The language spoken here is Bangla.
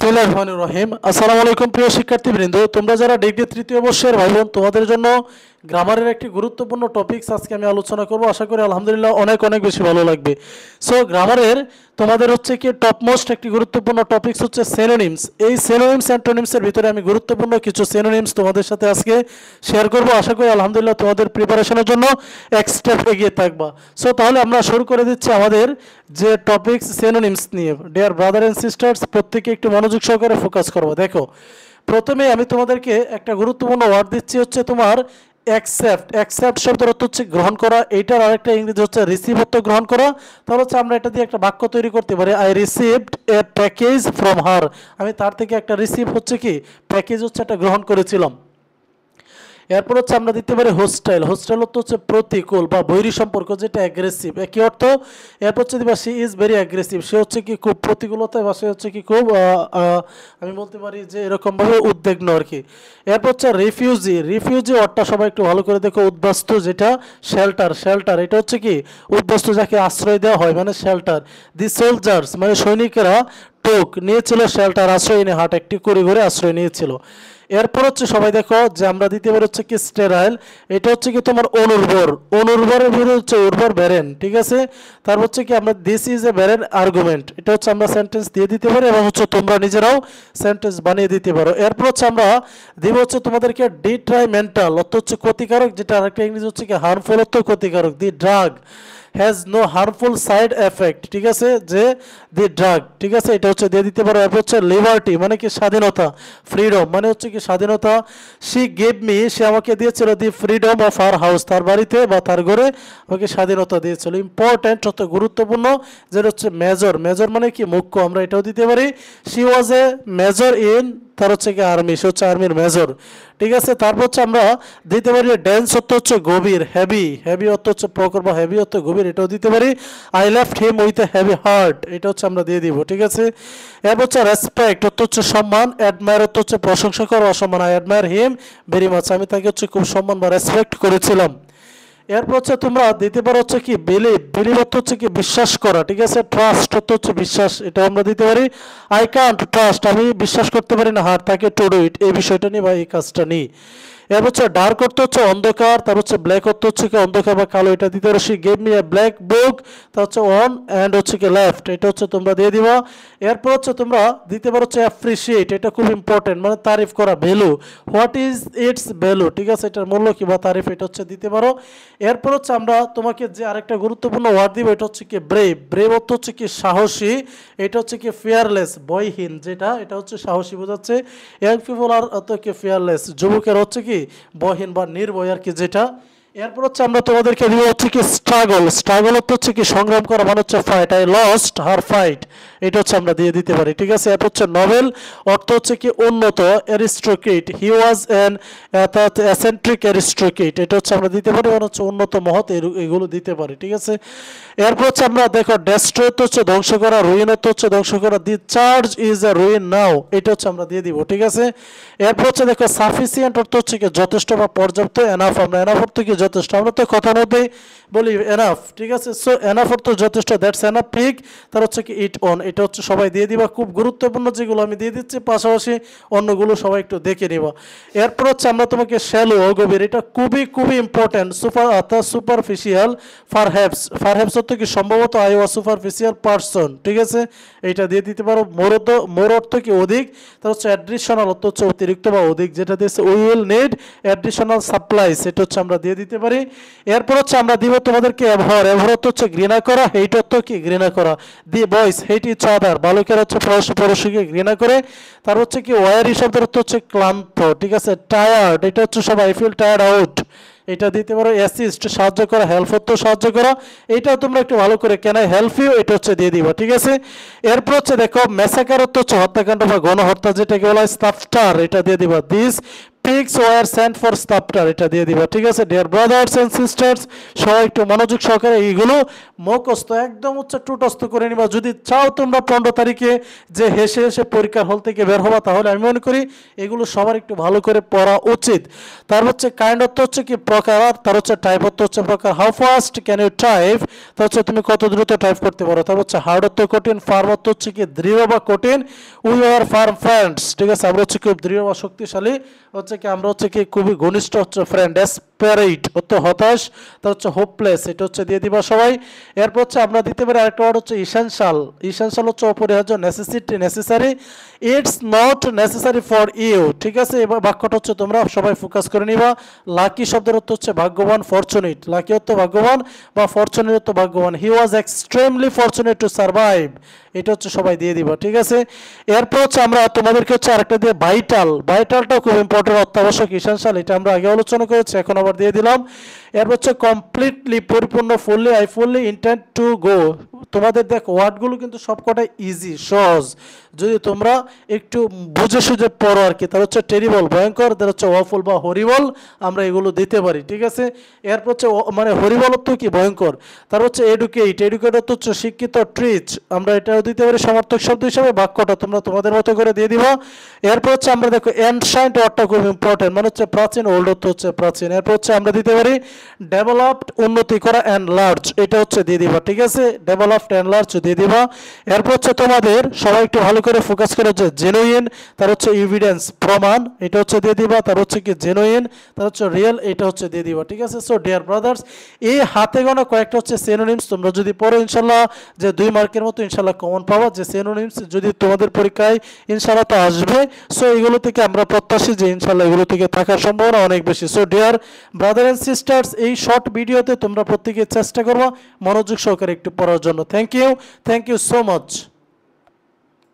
বিসমিল্লাহির রহমানির রহিম। আসসালামু আলাইকুম প্রিয় শিক্ষার্থীবৃন্দ, তোমরা যারা ডিগ্রি তৃতীয় বর্ষের ভাই বোন, তোমাদের জন্য গ্রামারের একটি গুরুত্বপূর্ণ টপিকস আজকে আমি আলোচনা করব। আশা করি আলহামদুলিল্লাহ অনেক অনেক বেশি ভালো লাগবে। সো গ্রামারের তোমাদের হচ্ছে কি টপমোস্ট একটি গুরুত্বপূর্ণ টপিকস হচ্ছে সিনোনিমস। এই সিনোনিমস অ্যান্টোনিমসের ভিতরে আমি গুরুত্বপূর্ণ কিছু সিনোনিমস তোমাদের সাথে আজকে শেয়ার করব। আশা করি আলহামদুলিল্লাহ তোমাদের প্রিপারেশনের জন্য এক স্টেপ এগিয়ে থাকবা। সো তাহলে আমরা শুরু করে দিচ্ছি আমাদের যে টপিকস সিনোনিমস নিয়ে। ডিয়ার ব্রাদার অ্যান্ড সিস্টার্স, প্রত্যেকে একটু মনোযোগ সহকারে ফোকাস করবো। দেখো, প্রথমে আমি তোমাদেরকে একটা গুরুত্বপূর্ণ ওয়ার্ড দিচ্ছি, হচ্ছে তোমার অ্যাকসেপ্ট। অ্যাকসেপ্ট শব্দের অর্থ হচ্ছে গ্রহণ করা। এইটার আরেকটা ইংরেজি হচ্ছে রিসিভ, অর্থ গ্রহণ করা। তাহলে হচ্ছে আমরা এটা দিয়ে একটা বাক্য তৈরি করতে পারি, I received a package from her. আমি তার থেকে একটা রিসিভ হচ্ছে কি প্যাকেজ হচ্ছে একটা গ্রহণ করেছিলাম। এরপর হচ্ছে আমরা দিতে পারি হোস্টাইল। হোস্টাইল অর্থ হচ্ছে প্রতিকূল বা বৈরী সম্পর্ক, যেটা অ্যাগ্রেসিভ, একই অর্থ। এরপর হচ্ছে দিবা সি ইজ ভেরি অ্যাগ্রেসিভ। সে হচ্ছে কি খুব প্রতিকূলতায়, বা সে হচ্ছে কি খুব আমি বলতে পারি যে এরকমভাবে উদ্বিগ্ন আর কি। এরপর হচ্ছে রিফিউজি। রিফিউজি অর্থটা সবাই একটু ভালো করে দেখো, উদ্বাস্তু, যেটা শেল্টার। শেল্টার এটা হচ্ছে কি উদ্বাস্তু, যাকে আশ্রয় দেওয়া হয়, মানে শেল্টার। দি সোলজার্স মানে সৈনিকেরা টোক নিয়েছিল শেল্টার, আশ্রয় এনে হাট, একটি করে ঘরে আশ্রয় নিয়েছিল। এরপর হচ্ছে সবাই দেখো যে আমরা দ্বিতীয় বার হচ্ছে কি স্টেরাইল। এটা হচ্ছে কি তোমার অনুর্বর। অনুর্বরের ভিতরে হচ্ছে উর্বর ব্যারেন, ঠিক আছে। তারপর হচ্ছে কি আমরা this is a barren argument. এটা হচ্ছে আমরা সেন্টেন্স দিয়ে দিতে পারি, এবং হচ্ছে তোমরা নিজেরাও সেন্টেন্স বানিয়ে দিতে পারো। এরপর হচ্ছে আমরা দিব হচ্ছে তোমাদেরকে ডিট্রাইমেন্টাল, অর্থ হচ্ছে ক্ষতিকারক, যেটা আরেকটা ইংরেজি হচ্ছে কি হার্মফুল, অর্থ ক্ষতিকারক। The drug has no harmful side effect, ঠিক আছে, যে দি ড্রাগ, ঠিক আছে, এটা হচ্ছে দিয়ে দিতে পারো। এরপর হচ্ছে লিবার্টি মানে কি স্বাধীনতা। ফ্রিডম মানে হচ্ছে কি স্বাধীনতা। শি গেভ মি, সে আমাকে দিয়েছিল the freedom of our house, তার বাড়িতে বা তার ঘরে আমাকে স্বাধীনতা দিয়েছিল। ইম্পর্ট্যান্ট, অত গুরুত্বপূর্ণ, যেটা হচ্ছে মেজর। মেজর মানে কি মুখ্য, আমরা এটাও দিতে পারি। She was a major in, তার হচ্ছে কি আর্মি, সে হচ্ছে আর্মির মেজর, ঠিক আছে। তারপর হচ্ছে আমরা দিতে পারি ডেন্স, অর্থ হচ্ছে গভীর। হেভি, হেভি অর্থ হচ্ছে প্রখর বা হেভি অর্থ গভীর, এটাও দিতে পারি। I left him with a heavy heart, এটা হচ্ছে আমরা দিয়ে দিব, ঠিক আছে। এরপর হচ্ছে রেসপেক্ট, অর্থ হচ্ছে সম্মান। অ্যাডমায়ার অর্থ হচ্ছে প্রশংসা করা, অসম্মান। I admire him very much, আমি তাকে হচ্ছে খুব সম্মান বা রেসপেক্ট করেছিলাম। এরপর হচ্ছে তোমরা দিতে পারো হচ্ছে কি বিলিভ। বিলিভ অর্থ হচ্ছে কি বিশ্বাস করা, ঠিক আছে। ট্রাস্ট অর্থ হচ্ছে বিশ্বাস, এটা আমরা দিতে পারি। আই কান্ট ট্রাস্ট, আমি বিশ্বাস করতে পারি না হার তাকে টু ডু ইট, এই বিষয়টা নিয়ে বা এই কাজটা নিই। এরপর হচ্ছে ডার্ক অর্থ হচ্ছে অন্ধকার। তার হচ্ছে ব্ল্যাক অর্থ হচ্ছে কি অন্ধকার বা কালো, এটা দিতে পারো। She gave me a black book, তার হচ্ছে অন অ্যান্ড হচ্ছে কি লেফট, এটা হচ্ছে তোমরা দিয়ে দিবা। এরপর হচ্ছে তোমরা দিতে পারো হচ্ছে অ্যাপ্রিসিয়েট, এটা খুব ইম্পর্টেন্ট, মানে তারিফ করা। Value, what is it's value, ঠিক আছে, এটার মূল্য কি বা তারিফ, এটা হচ্ছে দিতে পারো। এরপর হচ্ছে আমরা তোমাকে যে আরেকটা গুরুত্বপূর্ণ ওয়ার্ড দিব, এটা হচ্ছে কি ব্রেভ। ব্রেভ অর্থ হচ্ছে কি সাহসী, এটা হচ্ছে কি ফিয়ারলেস, ভয়হীন, যেটা এটা হচ্ছে সাহসী বোঝাচ্ছে। ইয়াং পিপল আর অত কি ফিয়ারলেস, যুবকের হচ্ছে কি বহীন বা নির্ভয় আর কি, যেটা। এরপর হচ্ছে আমরা তোমাদেরকে দিব হচ্ছে কি স্ট্রাগল। স্ট্রাগল হচ্ছে কি সংগ্রাম করা, মানে হচ্ছে fight. I lost her fight, এটা হচ্ছে আমরা দিয়ে দিতে পারি, ঠিক আছে। এরপর হচ্ছে নোবেল, অর্থ হচ্ছে কি উন্নত। Aristocrat, he was an eccentric aristocrat, এটা হচ্ছে আমরা দিতে পারি, মানে হচ্ছে উন্নত মহৎ, এগুলো দিতে পারি, ঠিক আছে। এরপর হচ্ছে আমরা দেখো ডেস্ট্রয় হচ্ছে ধ্বংস করা, রুইন হচ্ছে ধ্বংস করা। দি চার্জ ইজ এ রুইন নাও, এটা হচ্ছে আমরা দিয়ে দিব, ঠিক আছে। এরপর হচ্ছে দেখো সাফিসিয়েন্ট, অর্থ হচ্ছে কি যথেষ্ট বা পর্যাপ্ত। এনাফ, আমরা এনাফ অর্থ কি যথেষ্ট, আমরা তো কথার মধ্যেই বলি এনাফ, ঠিক আছে। সো এনাফ অর্থ যথেষ্ট, দ্যাটস এনাফ ঠিক। তার হচ্ছে কি ইট অন, এটা হচ্ছে সবাই দিয়ে দিবা। খুব গুরুত্বপূর্ণ যেগুলো আমি দিয়ে দিচ্ছি, পাশাপাশি অন্যগুলো সবাই একটু দেখে নিবা। এরপর হচ্ছে আমরা তোমাকে শ্যালো, অগভীর, এটা খুবই খুবই ইম্পর্টেন্ট। সুপার অর্থাৎ সুপারফিশিয়াল। ফারহ্যাপস, ফারহ্যাপস অর্থ কি সম্ভবত। আই ওয়াজ সুপারফিশিয়াল পারসন, ঠিক আছে, এইটা দিয়ে দিতে পারো। মোর অর্থ কি অধিক। তার হচ্ছে অ্যাডিশনাল, অর্থ হচ্ছে অতিরিক্ত বা অধিক, যেটা দিয়েছে we will need additional supplies, এটা হচ্ছে আমরা দিয়ে দিতে পারি। এরপর হচ্ছে আমরা দিব তোমাদেরকে অ্যাভর। অ্যাভর অর্থ হচ্ছে ঘৃণা করা। হেইট অর্থ কি ঘৃণা করা। The boys hate each other, বালকেরা হচ্ছে পরস্পরকে ঘৃণা করে। তার হচ্ছে কি ওয়ারি শব্দের অর্থ হচ্ছে ক্লান্ত, ঠিক আছে। টায়ার্ড, এটা হচ্ছে সব আই ফিল টায়ার্ড আউট, এটা দিতে পারো। অ্যাসিস্ট সাহায্য করা। হেল্প অর্থ সাহায্য করা, এইটাও তোমরা একটু ভালো করে ক্যান আই হেল্প ইউ, এটা হচ্ছে দিয়ে দিবা, ঠিক আছে। এরপর হচ্ছে দেখো ম্যাসাকার অর্থ হচ্ছে হত্যাকাণ্ড বা গণহত্যা, যেটাকে বলা হয় স্টাফটার, এটা দিয়ে দিবা। This pigs were sent for slaughter, এটা দিয়ে দিবা। ঠিক আছে ডিয়ার ব্রাদার্স এন্ড সিস্টার্স, সবাই একটু মনোযোগ সহকারে এইগুলো মুখস্থ একদম হচ্ছে টুটস্থ করে নিবা। যদি চাও তোমরা 15 তারিখে যে হেসে হেসে পরীক্ষার হল থেকে বের হবা, তাহলে আমি মনে করি এগুলো সবার একটু ভালো করে পড়া উচিত। তার হচ্ছে কাইন্ড অর্থ হচ্ছে কি প্রকার, আর তার হচ্ছে টাইপ অর্থ হচ্ছে প্রকার। How fast can you type, তা হচ্ছে তুমি কত দ্রুত টাইপ করতে পারো। তার হচ্ছে হার্ড অর্থ কঠিন, ফার্ম অর্থ হচ্ছে কি দৃঢ় বা কঠিন। উই আর ফার্ম ফ্রেন্ডস, ঠিক আছে আমরা হচ্ছে খুব দৃঢ় বা শক্তিশালী, হচ্ছে কি আমরা হচ্ছে কি খুবই ঘনিষ্ঠ হচ্ছে ফ্রেন্ড। ডেসপারেট অর্থ হতাশ, তার হচ্ছে হোপলেস, এটা হচ্ছে দিয়ে দিবা সবাই। এরপর হচ্ছে আমরা দিতে পারি আরেকটা ওয়ার্ড হচ্ছে ইসেনশিয়াল। ইসেনশিয়াল হচ্ছে অপরিহার্য, necessity necessary, it's not necessary for you. ঠিক আছে এবার বাক্যটা হচ্ছে তোমরা সবাই ফোকাস করে নিবা। লাকি শব্দের অর্থ হচ্ছে ভাগ্যবান, ফরচুনেট। লাকি অর্থ ভাগ্যবান বা ফরচুনেট অর্থ ভাগ্যবান। He was extremely fortunate to survive, এটা হচ্ছে সবাই দিয়ে দিবা। ঠিক আছে এরপর হচ্ছে আমরা তোমাদেরকে হচ্ছে আরেকটা দিয়ে ভাইটাল। ভাইটালটাও খুব ইম্পর্টেন্ট, অত্যাবশ্যক, ইসেনশিয়াল, এটা আমরা আগে আলোচনা করেছি, এখন আবার দিয়ে দিলাম। এরপর হচ্ছে কমপ্লিটলি, পরিপূর্ণ, fully, I fully intend to go. তোমাদের দেখো ওয়ার্ডগুলো কিন্তু সবকটাই ইজি, সহজ, যদি তোমরা একটু বুঝে সুঝে পড়ো আর কি। তার হচ্ছে টেরিবল ভয়ঙ্কর, তার হচ্ছে ওয়াফুল বা হরিবল, আমরা এগুলো দিতে পারি। ঠিক আছে এরপর হচ্ছে মানে হরিবল অর্থ কি ভয়ঙ্কর। তার হচ্ছে এডুকেট, এডুকেট অর্থ হচ্ছে শিক্ষিত, ট্রিচ আমরা এটাও দিতে পারি সমর্থক শব্দ হিসাবে। বাক্যটা তোমরা তোমাদের মতো করে দিয়ে দিবা। এরপর হচ্ছে আমরা দেখো এনশাইন্ট ওয়ার্ডটা খুব ইম্পর্টেন্ট, মানে হচ্ছে প্রাচীন, ওল্ড অর্থ হচ্ছে প্রাচীন। এরপর হচ্ছে আমরা দিতে পারি ডেভেলপড, উন্নতি করা, অ্যান্ড লার্জ, এটা হচ্ছে দিয়ে দিবা। ঠিক আছে ডেভেলপড অ্যান্ড লার্জ দিয়ে দিবা। এরপর হচ্ছে তোমাদের সবাই একটু ভালো করে ফোকাস করে হচ্ছে জেনুইন, তার হচ্ছে এভিডেন্স, প্রমাণ, এটা হচ্ছে দিয়ে দিবা। তার হচ্ছে কি জেনুইন, তার হচ্ছে রিয়েল, এটা হচ্ছে দিয়ে দিবা। ঠিক আছে সো ডিয়ার ব্রাদার্স, এই হাতে গোনা কয়েকটা হচ্ছে সিনোনিমস তোমরা যদি পড়ো ইনশাল্লাহ যে 2 মার্কের মতো ইনশাল্লাহ কমন পাওয়া, যে সিনোনিমস যদি তোমাদের পরীক্ষায় ইনশাল্লাহ তো আসবে। সো এগুলো থেকে আমরা প্রত্যাশী যে ইনশাল্লাহ এগুলো থেকে থাকার সম্ভাবনা অনেক বেশি। So dear brother and sisters, এই শর্ট ভিডিওতে তোমরা প্রত্যেকে চেষ্টা করবা মনোযোগ সহকারে একটু পড়ার জন্য। Thank you so much.